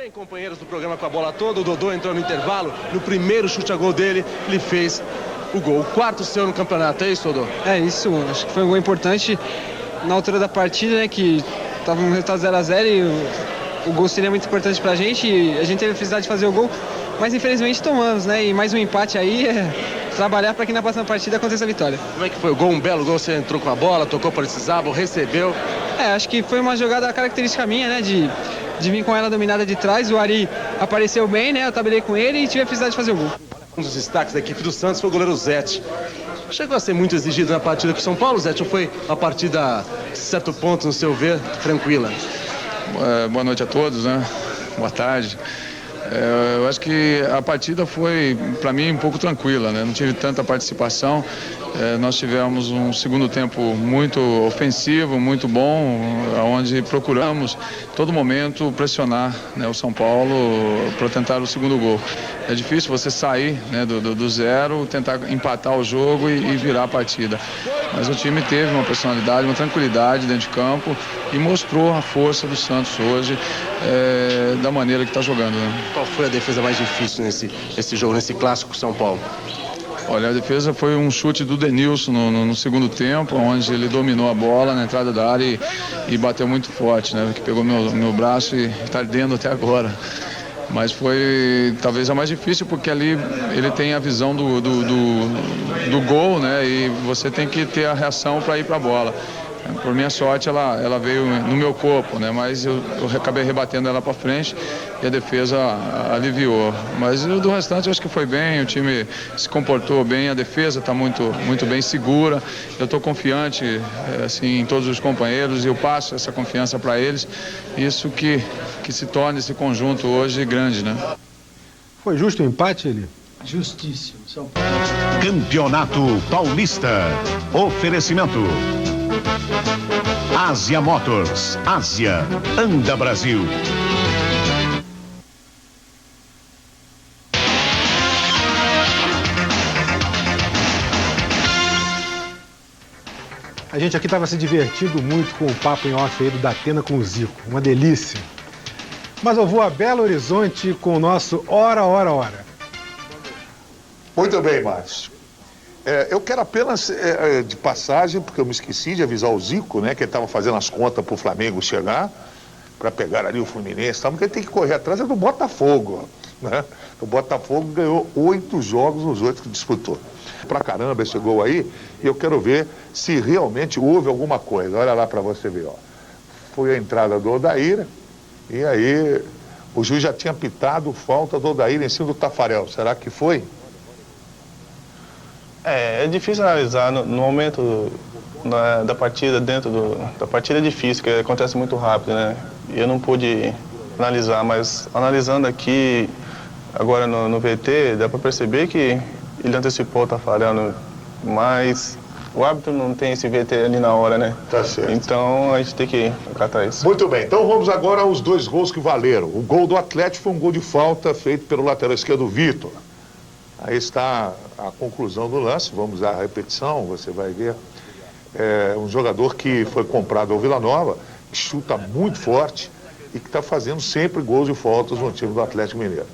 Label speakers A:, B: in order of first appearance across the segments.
A: Bem, companheiros do programa Com a Bola Toda, o Dodô entrou no intervalo, no primeiro chute a gol dele, ele fez o gol. O quarto seu no campeonato, é isso, Dodô?
B: É isso, acho que foi um gol importante na altura da partida, né, que estava um resultado 0 a 0 e o gol seria muito importante pra gente, e a gente teve a felicidade de fazer o gol, mas infelizmente tomamos, né, e mais um empate aí, trabalhar para que na próxima partida aconteça a vitória.
A: Como é que foi o gol? Um belo gol, você entrou com a bola, tocou, precisava, recebeu?
B: Acho que foi uma jogada característica minha, né, de vir com ela dominada de trás, o Ari apareceu bem, né, eu tabelei com ele e tive a felicidade de fazer o gol.
A: Um dos destaques da equipe do Santos foi o goleiro Zete. Chegou a ser muito exigido na partida com o São Paulo, Zete, ou foi uma partida, de certo ponto, no seu ver, tranquila?
C: Boa noite a todos, né? Boa tarde. Eu acho que a partida foi, para mim, um pouco tranquila, né? Não tive tanta participação. Nós tivemos um segundo tempo muito ofensivo, muito bom, onde procuramos, todo momento, pressionar, né, o São Paulo para tentar o segundo gol. É difícil você sair, né, do zero, tentar empatar o jogo e virar a partida. Mas o time teve uma personalidade, uma tranquilidade dentro de campo e mostrou a força do Santos hoje, da maneira que está jogando, né?
A: Qual foi a defesa mais difícil nesse jogo, nesse clássico São Paulo?
C: Olha, a defesa foi um chute do Denilson no segundo tempo, onde ele dominou a bola na entrada da área e bateu muito forte, né? Que pegou meu braço e está ardendo até agora. Mas foi talvez a mais difícil, porque ali ele tem a visão do gol, né? E você tem que ter a reação para ir para a bola. Por minha sorte, ela veio no meu corpo, né? Mas eu acabei rebatendo ela para frente e a defesa aliviou. Mas do restante, eu acho que foi bem, o time se comportou bem, a defesa está muito bem segura. Eu estou confiante, assim, em todos os companheiros e eu passo essa confiança para eles. Isso que se torna esse conjunto hoje grande, né?
D: Foi justo o empate, ele?
E: Justíssimo. São Paulo.
F: Campeonato Paulista. Oferecimento. Ásia Motors. Ásia. Anda Brasil.
D: A gente aqui estava se divertindo muito com o papo em off aí do Datena com o Zico. Uma delícia. Mas eu vou a Belo Horizonte com o nosso Hora.
G: Muito bem, Márcio. Eu quero apenas, de passagem, porque eu me esqueci de avisar o Zico, né, que ele estava fazendo as contas para o Flamengo chegar, para pegar ali o Fluminense, porque ele tem que correr atrás do Botafogo, né? O Botafogo ganhou 8 jogos nos 8 que disputou. Pra caramba esse gol aí, e eu quero ver se realmente houve alguma coisa. Olha lá para você ver, ó. Foi a entrada do Odair, e aí o juiz já tinha pitado falta do Odair em cima do Tafarel. Será que foi?
H: É difícil analisar no momento da partida, da partida é difícil, porque acontece muito rápido, né? E eu não pude analisar, mas analisando aqui, agora no VT, dá para perceber que ele antecipou o Tafarel, mas o árbitro não tem esse VT ali na hora, né?
G: Tá certo.
H: Então a gente tem que acatar isso.
G: Muito bem, então vamos agora aos 2 gols que valeram. O gol do Atlético foi um gol de falta feito pelo lateral esquerdo Vitor. Aí está a conclusão do lance, vamos à repetição, você vai ver. É um jogador que foi comprado ao Vila Nova, que chuta muito forte e que está fazendo sempre gols de faltas no time do Atlético Mineiro.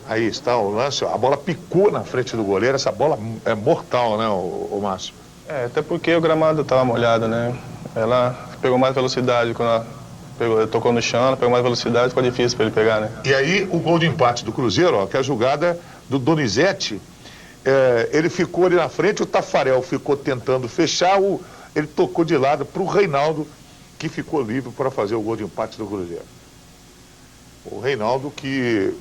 G: Aí está o lance, a bola picou na frente do goleiro, essa bola é mortal, né, o Márcio?
H: Até porque o gramado estava molhado, né? Ela pegou mais velocidade quando ela tocou no chão, ela pegou mais velocidade, ficou difícil para ele pegar, né?
G: E aí o gol de empate do Cruzeiro, ó, que é a jogada do Donizete, ele ficou ali na frente, o Tafarel ficou tentando fechar, ele tocou de lado para o Reinaldo, que ficou livre para fazer o gol de empate do Cruzeiro. O Reinaldo que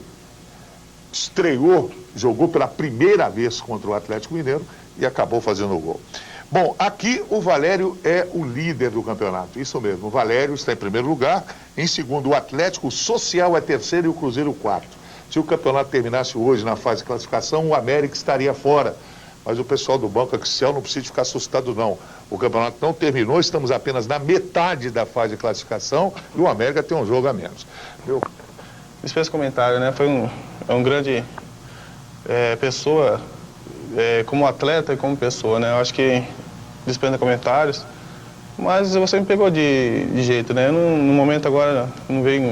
G: estreou, jogou pela primeira vez contra o Atlético Mineiro e acabou fazendo o gol. Bom, aqui o Valério é o líder do campeonato, isso mesmo, o Valério está em primeiro lugar, em segundo o Atlético, o Social é terceiro e o Cruzeiro quarto. Se o campeonato terminasse hoje na fase de classificação, o América estaria fora. Mas o pessoal do Banco Excel não precisa ficar assustado, não. O campeonato não terminou, estamos apenas na metade da fase de classificação e o América tem um jogo a menos.
H: Dispensa comentário, né? Foi um grande pessoa, como atleta e como pessoa, né? Eu acho que dispensa comentários. Mas você me pegou de jeito, né? No momento agora não veio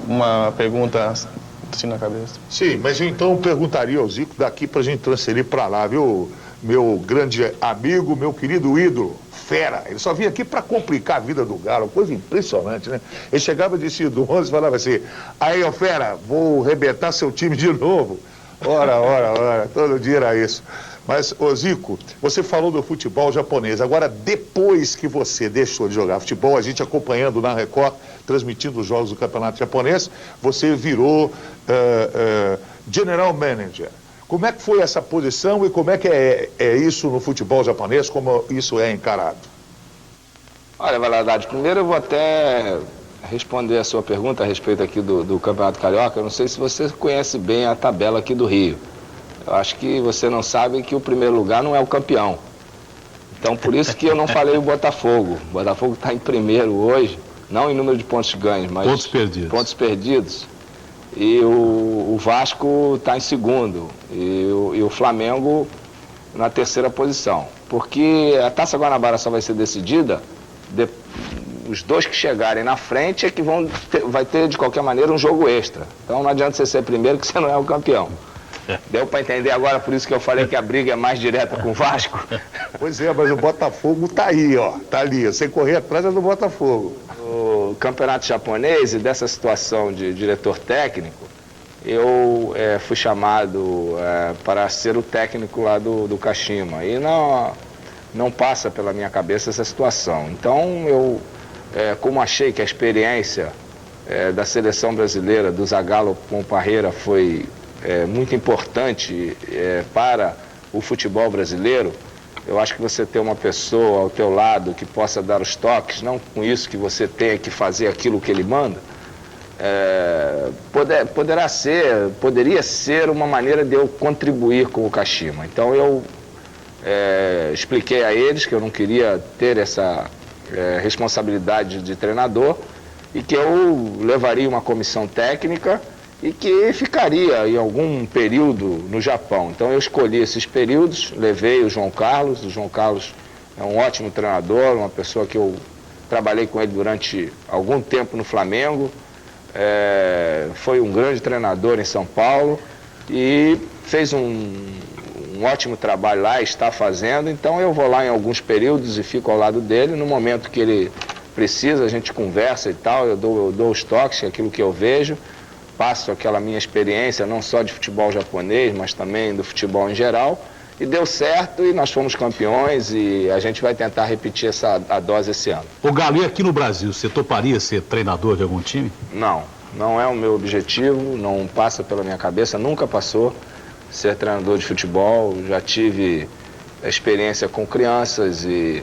H: uma pergunta assim na cabeça.
G: Sim, mas então eu perguntaria ao Zico daqui pra gente transferir pra lá, viu? Meu grande amigo, meu querido ídolo, Fera. Ele só vinha aqui pra complicar a vida do Galo, coisa impressionante, né? Ele chegava de do 11 e falava assim: aí, ô Fera, vou arrebentar seu time de novo. Ora, todo dia era isso. Mas, ô Zico, você falou do futebol japonês. Agora, depois que você deixou de jogar futebol, a gente acompanhando na Record, transmitindo os jogos do campeonato japonês, você virou General Manager. Como é que foi essa posição e como é que é isso no futebol japonês, como isso é encarado?
I: Olha, Valadares, primeiro eu vou até responder a sua pergunta a respeito aqui do Campeonato Carioca. Eu não sei se você conhece bem a tabela aqui do Rio. Eu acho que você não sabe que o primeiro lugar não é o campeão. Então, por isso que eu não falei o Botafogo. O Botafogo está em primeiro hoje, não em número de pontos ganhos, mas pontos perdidos. E o Vasco está em segundo. E o Flamengo na terceira posição. Porque a Taça Guanabara só vai ser decidida, os dois que chegarem na frente é que vai ter, de qualquer maneira, um jogo extra. Então não adianta você ser primeiro que você não é o campeão. Deu para entender agora, por isso que eu falei que a briga é mais direta com o Vasco?
G: Pois é, mas o Botafogo tá aí, ó. Tá ali, sem correr atrás é do Botafogo.
I: O campeonato japonês, e dessa situação de diretor técnico, eu fui chamado para ser o técnico lá do Kashima. E não passa pela minha cabeça essa situação. Então, eu, como achei que a experiência da seleção brasileira, do Zagallo com o Parreira, foi muito importante para o futebol brasileiro, eu acho que você ter uma pessoa ao teu lado que possa dar os toques, não com isso que você tenha que fazer aquilo que ele manda, poderia ser uma maneira de eu contribuir com o Kashima. Então eu expliquei a eles que eu não queria ter essa responsabilidade de treinador e que eu levaria uma comissão técnica e que ficaria em algum período no Japão. Então eu escolhi esses períodos, levei o João Carlos. O João Carlos é um ótimo treinador, uma pessoa que eu trabalhei com ele durante algum tempo no Flamengo, foi um grande treinador em São Paulo e fez um ótimo trabalho lá, está fazendo. Então eu vou lá em alguns períodos e fico ao lado dele. No momento que ele precisa, a gente conversa e tal, eu dou os toques, aquilo que eu vejo. Passo aquela minha experiência, não só de futebol japonês, mas também do futebol em geral, e deu certo e nós fomos campeões e a gente vai tentar repetir a dose esse ano.
F: O Galo, e aqui no Brasil, você toparia ser treinador de algum time?
I: Não é o meu objetivo, não passa pela minha cabeça, nunca passou ser treinador de futebol. Já tive experiência com crianças e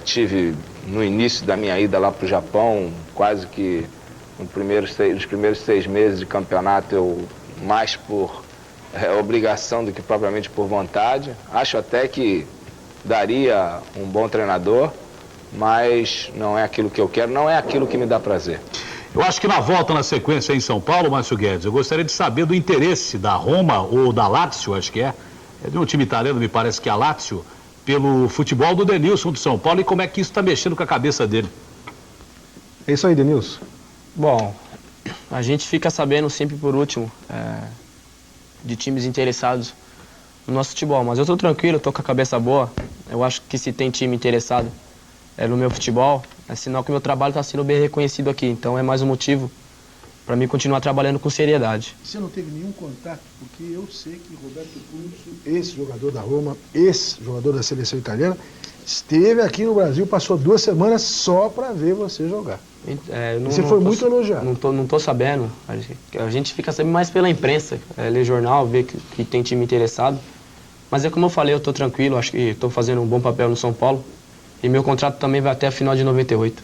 I: tive no início da minha ida lá para o Japão, quase que nos primeiros 6 meses de campeonato, eu mais por obrigação do que propriamente por vontade. Acho até que daria um bom treinador, mas não é aquilo que eu quero, não é aquilo que me dá prazer.
F: Eu acho que na volta, na sequência em São Paulo, Márcio Guedes, eu gostaria de saber do interesse da Roma ou da Lazio, acho que é de um time italiano, me parece que é a Lazio, pelo futebol do Denilson de São Paulo, e como é que isso está mexendo com a cabeça dele.
D: É isso aí, Denilson.
J: Bom, a gente fica sabendo sempre por último de times interessados no nosso futebol, mas eu estou tranquilo, estou com a cabeça boa. Eu acho que se tem time interessado no meu futebol, é sinal que o meu trabalho está sendo bem reconhecido aqui, então é mais um motivo para mim continuar trabalhando com seriedade.
E: Você não teve nenhum contato? Porque eu sei que Roberto Curso,
D: Esse jogador da Roma, esse jogador da seleção italiana, esteve aqui no Brasil, passou 2 semanas só para ver você jogar. Você foi muito elogiado.
J: Não tô sabendo. A gente fica sabendo mais pela imprensa, ler jornal, ver que tem time interessado. Mas é como eu falei, eu tô tranquilo, acho que estou fazendo um bom papel no São Paulo. E meu contrato também vai até a final de 98.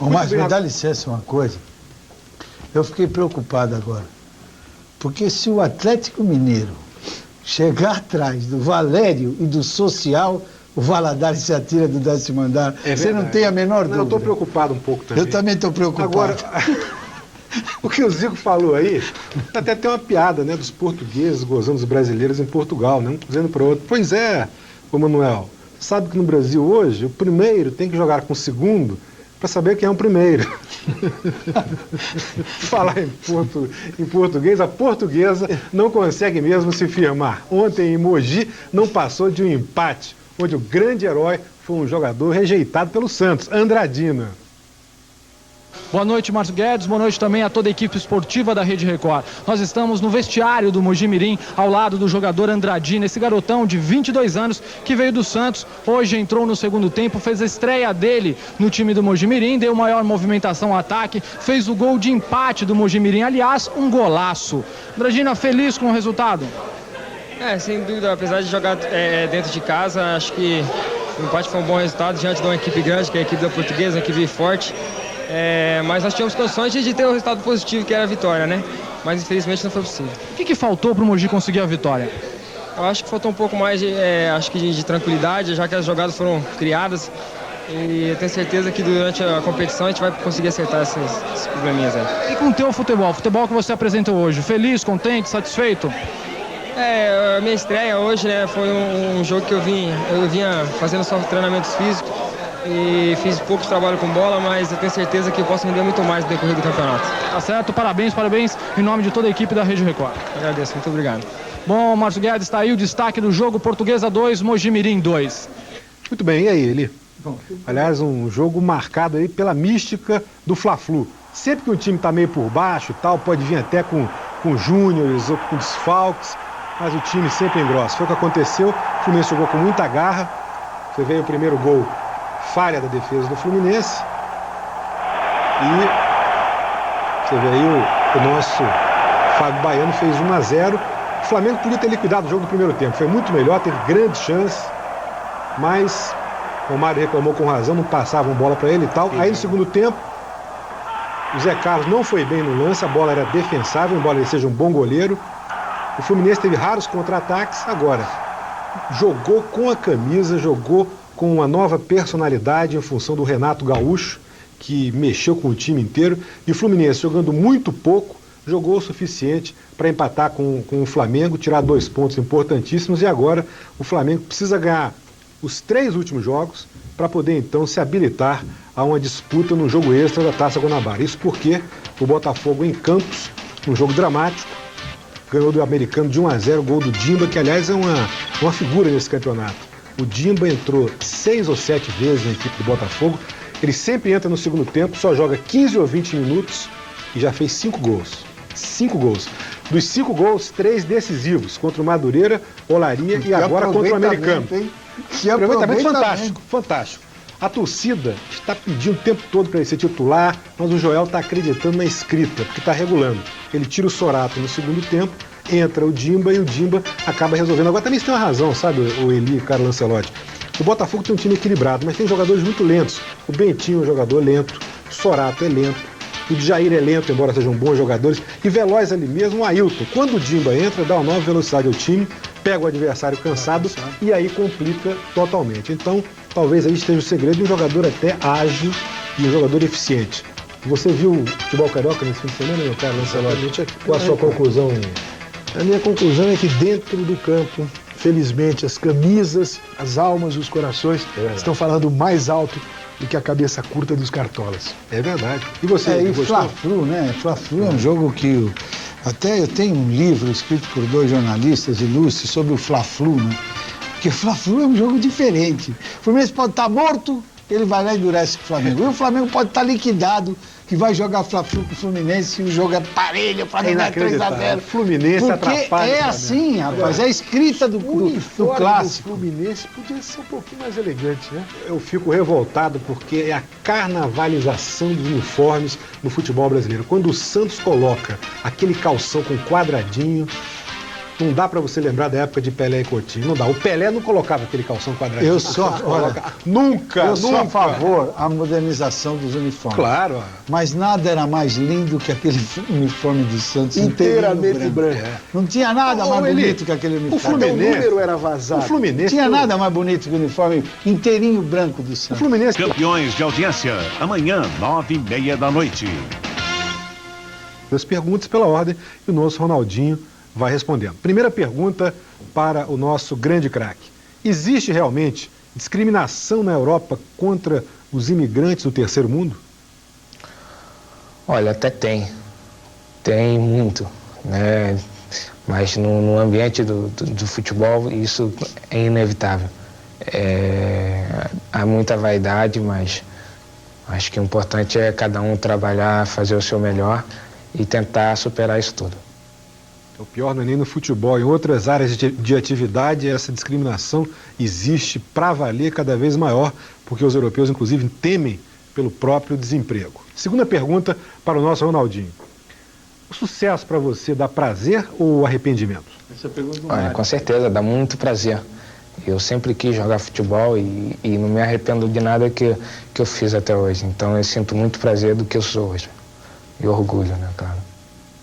E: Mas me dá licença uma coisa. Eu fiquei preocupado agora. Porque se o Atlético Mineiro chegar atrás do Valério e do Social, o Valadares se atira do 10º andar. Você não tem a menor dúvida.
D: Eu estou preocupado um pouco também.
E: Eu também estou preocupado.
D: Agora, o que o Zico falou aí, até tem uma piada, né, dos portugueses gozando dos brasileiros em Portugal, né, um dizendo para o outro. Pois é, ô Manuel, sabe que no Brasil hoje, o primeiro tem que jogar com o segundo para saber quem é o primeiro. Falar em português, a portuguesa não consegue mesmo se firmar. Ontem em Mogi não passou de um empate, onde o grande herói foi um jogador rejeitado pelo Santos, Andradina.
K: Boa noite, Márcio Guedes. Boa noite também a toda a equipe esportiva da Rede Record. Nós estamos no vestiário do Mojimirim, ao lado do jogador Andradina, esse garotão de 22 anos que veio do Santos. Hoje entrou no segundo tempo, fez a estreia dele no time do Mojimirim, deu maior movimentação ao ataque, fez o gol de empate do Mojimirim. Aliás, um golaço. Andradina, feliz com o resultado?
B: Sem dúvida, apesar de jogar dentro de casa, acho que o empate foi um bom resultado diante de uma equipe grande, que é a equipe da Portuguesa, uma equipe forte. Mas nós tínhamos condições de ter um resultado positivo, que era a vitória, né? Mas infelizmente não foi possível.
K: O que faltou para o Mogi conseguir a vitória?
B: Eu acho que faltou um pouco mais de tranquilidade, já que as jogadas foram criadas. E eu tenho certeza que durante a competição a gente vai conseguir acertar esses probleminhas aí.
K: E com o teu futebol que você apresentou hoje, feliz, contente, satisfeito?
B: A minha estreia hoje, né, foi um jogo que eu vinha fazendo só treinamentos físicos. E fiz pouco trabalho com bola, mas eu tenho certeza que eu posso render muito mais no decorrer do campeonato.
K: Tá certo, parabéns em nome de toda a equipe da Rede Record.
B: Agradeço, muito obrigado.
K: Bom, Márcio Guedes, está aí o destaque do jogo Portuguesa 2, Mojimirim 2.
D: Muito bem, e aí, Eli? Aliás, um jogo marcado aí pela mística do Fla-Flu. Sempre que um time está meio por baixo e tal, pode vir até com júniores ou com desfalques, mas o time sempre engrossa. Foi o que aconteceu, o Fluminense jogou com muita garra, você veio o primeiro gol, falha da defesa do Fluminense, e você vê aí o nosso Fábio Baiano fez 1-0. O Flamengo podia ter liquidado o jogo do primeiro tempo, foi muito melhor, teve grandes chances, mas o Mário reclamou com razão, não passavam bola para ele e tal. Aí no segundo tempo, o Zé Carlos não foi bem no lance, a bola era defensável, embora ele seja um bom goleiro. O Fluminense teve raros contra-ataques, agora jogou com a camisa, jogou com uma nova personalidade em função do Renato Gaúcho, que mexeu com o time inteiro, e o Fluminense, jogando muito pouco, jogou o suficiente para empatar com o Flamengo, tirar 2 pontos importantíssimos, e agora o Flamengo precisa ganhar os 3 últimos jogos para poder então se habilitar a uma disputa no jogo extra da Taça Guanabara. Isso porque o Botafogo em Campos, um jogo dramático, ganhou do Americano de 1-0, gol do Dimba, que aliás é uma figura nesse campeonato. O Dimba entrou 6 ou 7 vezes na equipe do Botafogo. Ele sempre entra no segundo tempo, só joga 15 ou 20 minutos e já fez 5 gols. 5 gols. Dos 5 gols, 3 decisivos. Contra o Madureira, Olaria e agora contra o Americano. Que aproveitamento fantástico, fantástico. A torcida está pedindo o tempo todo para ele ser titular, mas o Joel está acreditando na escrita, porque está regulando. Ele tira o Sorato no segundo tempo, entra o Dimba e o Dimba acaba resolvendo. Agora também você tem uma razão, sabe, o Eli e o Carlos Lancelotti. O Botafogo tem um time equilibrado, mas tem jogadores muito lentos. O Bentinho é um jogador lento, o Sorato é lento, o Jair é lento, embora sejam bons jogadores, e veloz ali mesmo o Ailton. Quando o Dimba entra, dá uma nova velocidade ao time, pega o adversário cansado e aí complica totalmente. Então, talvez aí esteja o segredo de um jogador até ágil e um jogador eficiente. Você viu o futebol carioca nesse fim de semana, meu caro Lancelotti? Qual a sua conclusão?
E: A minha conclusão é que dentro do campo, felizmente, as camisas, as almas e os corações estão falando mais alto do que a cabeça curta dos cartolas.
D: É verdade. E você?
E: E Fla-Flu, né? Fla-Flu é um jogo que... Até eu tenho um livro escrito por 2 jornalistas ilustres sobre o Fla-Flu, né? Porque o Fla-Flu é um jogo diferente. O Fluminense pode estar morto, ele vai lá e endurece com o Flamengo. E o Flamengo pode estar liquidado, que vai jogar Fla-Flu com o Fluminense, e o jogo é parelho, o Flamengo é 3-0.
D: O Fluminense atrapalha.
E: É assim, rapaz, é a escrita do clássico.
D: O Fluminense podia ser um pouquinho mais elegante, né? Eu fico revoltado porque é a carnavalização dos uniformes no futebol brasileiro. Quando o Santos coloca aquele calção com quadradinho, não dá pra você lembrar da época de Pelé e Coutinho. Não dá. O Pelé não colocava aquele calção quadradinho.
E: Eu sou a favor da modernização dos uniformes.
D: Claro.
E: Mas nada era mais lindo que aquele uniforme do Santos
D: inteiramente branco.
E: Não tinha nada mais bonito que aquele uniforme.
D: O Fluminense,
E: o número era vazado.
D: O Fluminense
E: não tinha nada mais bonito que o uniforme inteirinho branco do Santos.
D: O Fluminense...
L: Campeões de audiência, amanhã, 9h30 da noite.
D: As perguntas pela ordem e o nosso Ronaldinho vai respondendo. Primeira pergunta para o nosso grande craque. Existe realmente discriminação na Europa contra os imigrantes do terceiro mundo?
M: Olha, até tem muito, né? Mas no ambiente do futebol isso é inevitável. Há muita vaidade, mas acho que o importante é cada um trabalhar, fazer o seu melhor e tentar superar isso tudo.
D: O pior não é nem no futebol, em outras áreas de atividade essa discriminação existe para valer cada vez maior, porque os europeus inclusive temem pelo próprio desemprego. Segunda pergunta para o nosso Ronaldinho. O sucesso para você dá prazer ou arrependimento?
E: Essa pergunta
M: Olha, com certeza, dá muito prazer. Eu sempre quis jogar futebol e não me arrependo de nada que eu fiz até hoje. Então eu sinto muito prazer do que eu sou hoje. E orgulho, né, claro.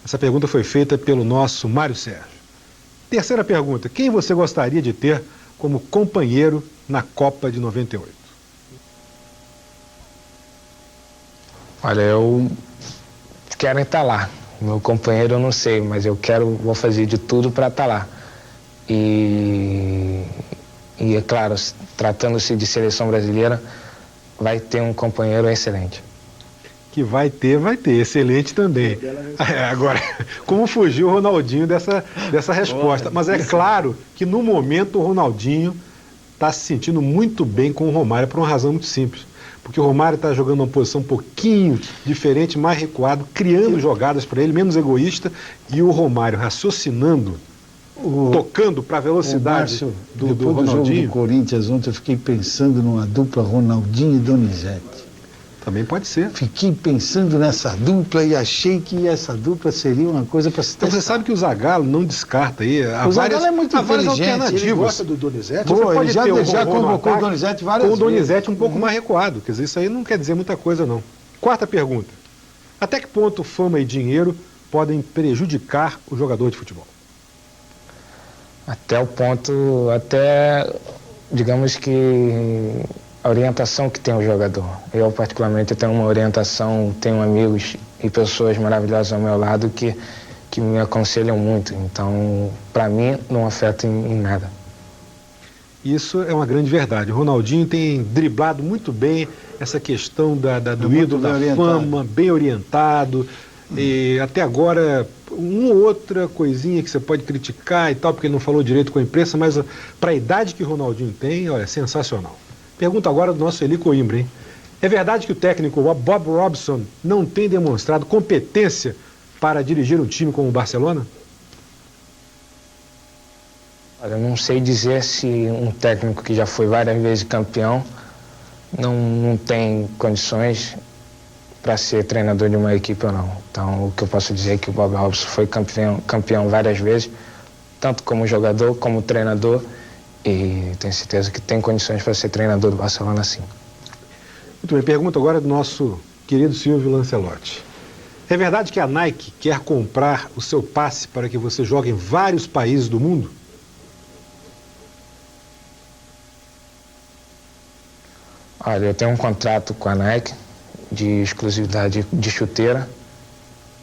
D: Essa pergunta foi feita pelo nosso Mário Sérgio. Terceira pergunta. Quem você gostaria de ter como companheiro na Copa de 98?
M: Olha, eu quero estar lá. Meu companheiro eu não sei, mas vou fazer de tudo para estar lá. E é claro, tratando-se de seleção brasileira, vai ter um companheiro excelente.
D: Que vai ter, excelente também. Agora, como fugiu o Ronaldinho dessa resposta? Mas é claro que no momento o Ronaldinho está se sentindo muito bem com o Romário por uma razão muito simples. Porque o Romário está jogando uma posição um pouquinho diferente, mais recuado, criando jogadas para ele, menos egoísta, e o Romário raciocinando, tocando para a velocidade do
E: Ronaldinho.
D: Ronaldinho.
E: No jogo do Corinthians ontem eu fiquei pensando numa dupla Ronaldinho e Donizete.
D: Também pode ser.
E: Fiquei pensando nessa dupla e achei que essa dupla seria uma coisa para se testar.
D: Então você sabe que o Zagallo não descarta aí.
E: O Zagallo é muito inteligente,
D: alternativas.
E: ele gosta do Donizete.
D: Você pode
E: ele já convocou o Donizete várias vezes.
D: Com o Donizete um pouco mais recuado. Quer dizer, isso aí não quer dizer muita coisa, não. Quarta pergunta. Até que ponto fama e dinheiro podem prejudicar o jogador de futebol?
M: Até o ponto, digamos que a orientação que tem o jogador. Eu, particularmente, tenho uma orientação, tenho amigos e pessoas maravilhosas ao meu lado que me aconselham muito. Então, para mim, não afeta em nada.
D: Isso é uma grande verdade. O Ronaldinho tem driblado muito bem essa questão do ídolo, da fama, bem orientado. E até agora, uma ou outra coisinha que você pode criticar e tal, porque ele não falou direito com a imprensa, mas para a idade que o Ronaldinho tem, olha, sensacional. Pergunta agora do nosso Eli Coimbra, hein? É verdade que o técnico Bob Robson não tem demonstrado competência para dirigir um time como o Barcelona?
M: Olha, eu não sei dizer se um técnico que já foi várias vezes campeão não tem condições para ser treinador de uma equipe ou não. Então, o que eu posso dizer é que o Bob Robson foi campeão várias vezes, tanto como jogador como treinador, e tenho certeza que tem condições para ser treinador do Barcelona, sim.
D: Muito bem, pergunta agora do nosso querido Silvio Lancelotti. É verdade que a Nike quer comprar o seu passe para que você jogue em vários países do mundo?
M: Olha, eu tenho um contrato com a Nike de exclusividade de chuteira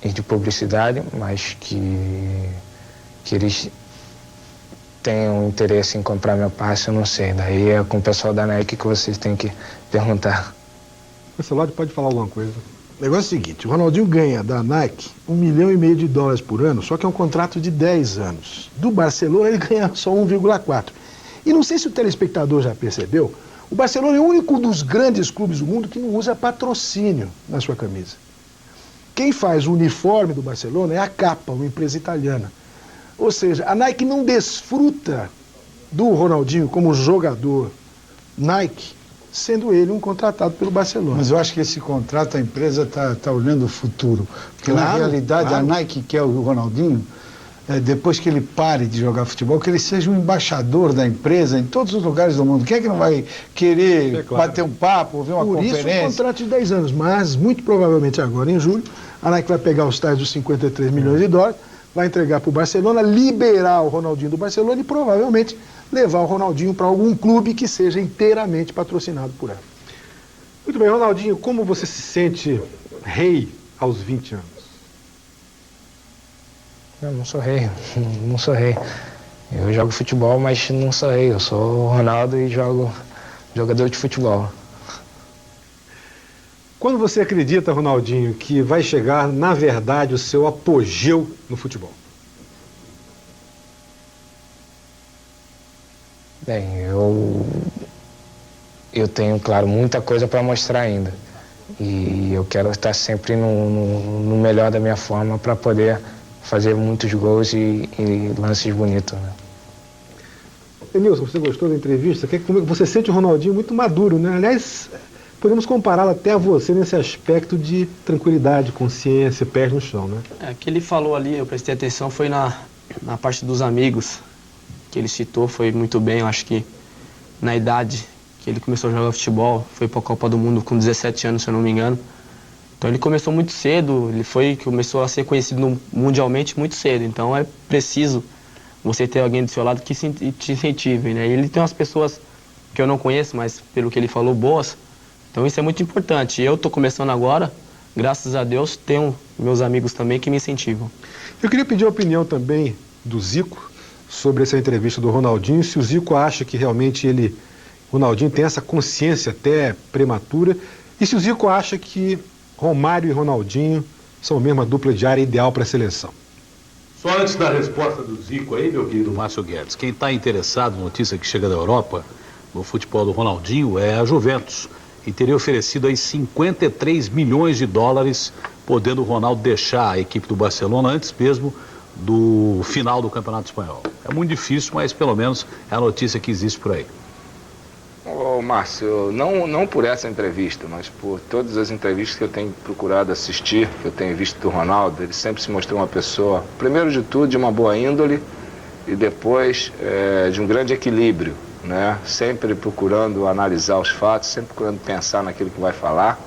M: e de publicidade, mas que eles tenham interesse em comprar meu passe, eu não sei. Daí é com o pessoal da Nike que vocês têm que perguntar.
D: O Lancelotti pode falar alguma coisa?
N: O negócio é o seguinte, o Ronaldinho ganha da Nike $1,5 milhão por ano, só que é um contrato de 10 anos. Do Barcelona ele ganha só 1,4. E não sei se o telespectador já percebeu, o Barcelona é o único dos grandes clubes do mundo que não usa patrocínio na sua camisa. Quem faz o uniforme do Barcelona é a Kappa, uma empresa italiana. Ou seja, a Nike não desfruta do Ronaldinho como jogador Nike, sendo ele um contratado pelo Barcelona.
E: Mas eu acho que esse contrato, a empresa está olhando o futuro. Porque na realidade a Nike quer o Ronaldinho, depois que ele pare de jogar futebol, que ele seja um embaixador da empresa em todos os lugares do mundo. Quem é que não vai querer bater um papo, ouvir uma conferência?
N: Por isso, um contrato de 10 anos. Mas, muito provavelmente agora, em julho, a Nike vai pegar os tais dos $53 milhões, vai entregar para o Barcelona, liberar o Ronaldinho do Barcelona e provavelmente levar o Ronaldinho para algum clube que seja inteiramente patrocinado por ela.
D: Muito bem, Ronaldinho, como você se sente rei aos 20 anos?
M: Eu não sou rei, não sou rei. Eu jogo futebol, mas não sou rei. Eu sou o Ronaldo e jogo jogador de futebol.
D: Quando você acredita, Ronaldinho, que vai chegar, na verdade, o seu apogeu no futebol?
M: Bem, eu tenho, claro, muita coisa para mostrar ainda. E eu quero estar sempre no melhor da minha forma para poder fazer muitos gols e lances bonitos, né?
D: Denilson, você gostou da entrevista? Você sente o Ronaldinho muito maduro, né? Aliás, podemos compará-lo até a você nesse aspecto de tranquilidade, consciência, pés no chão, né?
J: O que ele falou ali, eu prestei atenção, foi na parte dos amigos que ele citou, foi muito bem. Eu acho que na idade que ele começou a jogar futebol, foi para a Copa do Mundo com 17 anos, se eu não me engano. Então ele começou muito cedo, começou a ser conhecido mundialmente muito cedo. Então é preciso você ter alguém do seu lado que te incentive, né? E ele tem umas pessoas que eu não conheço, mas pelo que ele falou, boas. Então isso é muito importante. Eu estou começando agora, graças a Deus, tenho meus amigos também que me incentivam.
D: Eu queria pedir a opinião também do Zico sobre essa entrevista do Ronaldinho, se o Zico acha que realmente Ronaldinho tem essa consciência até prematura, e se o Zico acha que Romário e Ronaldinho são a mesma dupla de área ideal para a seleção.
F: Só antes da resposta do Zico aí, meu querido Márcio Guedes, quem está interessado na notícia que chega da Europa, no futebol do Ronaldinho, é a Juventus, e teria oferecido aí 53 milhões de dólares, podendo o Ronaldo deixar a equipe do Barcelona antes mesmo do final do Campeonato Espanhol. É muito difícil, mas pelo menos é a notícia que existe por aí.
I: Ô, Márcio, não por essa entrevista, mas por todas as entrevistas que eu tenho procurado assistir, que eu tenho visto do Ronaldo, ele sempre se mostrou uma pessoa, primeiro de tudo, de uma boa índole e depois de um grande equilíbrio, né? Sempre procurando analisar os fatos, sempre procurando pensar naquilo que vai falar,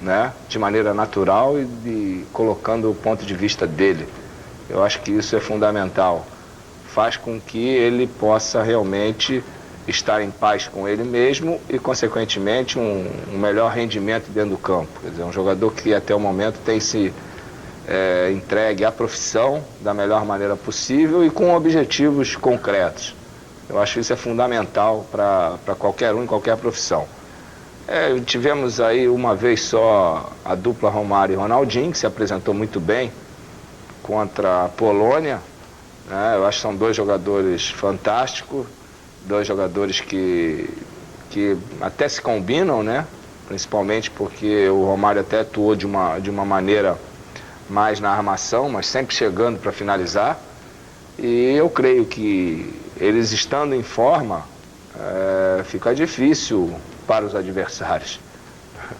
I: né? De maneira natural e colocando o ponto de vista dele. Eu acho que isso é fundamental. Faz com que ele possa realmente estar em paz com ele mesmo e, consequentemente, um melhor rendimento dentro do campo. Quer dizer, um jogador que até o momento tem se entregue à profissão da melhor maneira possível e com objetivos concretos. Eu acho que isso é fundamental para qualquer um em qualquer profissão. Tivemos aí uma vez só a dupla Romário e Ronaldinho, que se apresentou muito bem contra a Polônia, né? Eu acho que são dois jogadores fantásticos, dois jogadores que até se combinam, né? Principalmente porque o Romário até atuou de uma maneira mais na armação, mas sempre chegando para finalizar. E eu creio que eles estando em forma, fica difícil para os adversários.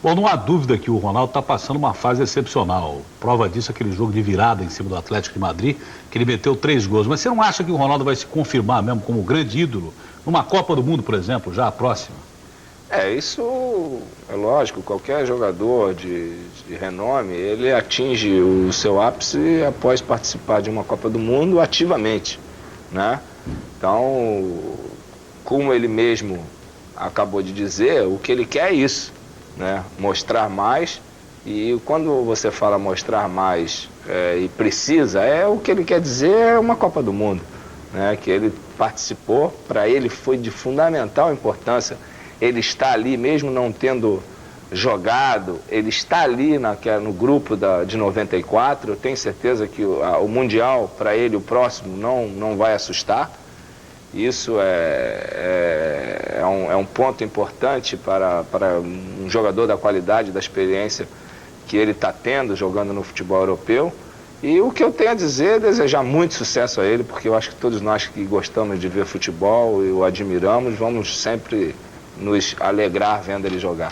F: Bom, não há dúvida que o Ronaldo está passando uma fase excepcional. Prova disso aquele jogo de virada em cima do Atlético de Madrid, que ele meteu 3 gols. Mas você não acha que o Ronaldo vai se confirmar mesmo como grande ídolo numa Copa do Mundo, por exemplo, já a próxima?
I: Isso é lógico. Qualquer jogador de renome, ele atinge o seu ápice após participar de uma Copa do Mundo ativamente, né? Então, como ele mesmo acabou de dizer, o que ele quer é isso, né? Mostrar mais. E quando você fala mostrar mais e precisa, o que ele quer dizer é uma Copa do Mundo, né? Que ele participou, para ele foi de fundamental importância. Ele está ali, mesmo não tendo jogado, ele está ali no grupo de 94. Eu tenho certeza que o Mundial, para ele, o próximo, não vai assustar. Isso é um ponto importante para um jogador da qualidade, da experiência que ele está tendo jogando no futebol europeu. E o que eu tenho a dizer é desejar muito sucesso a ele, porque eu acho que todos nós que gostamos de ver futebol e o admiramos, vamos sempre nos alegrar vendo ele jogar.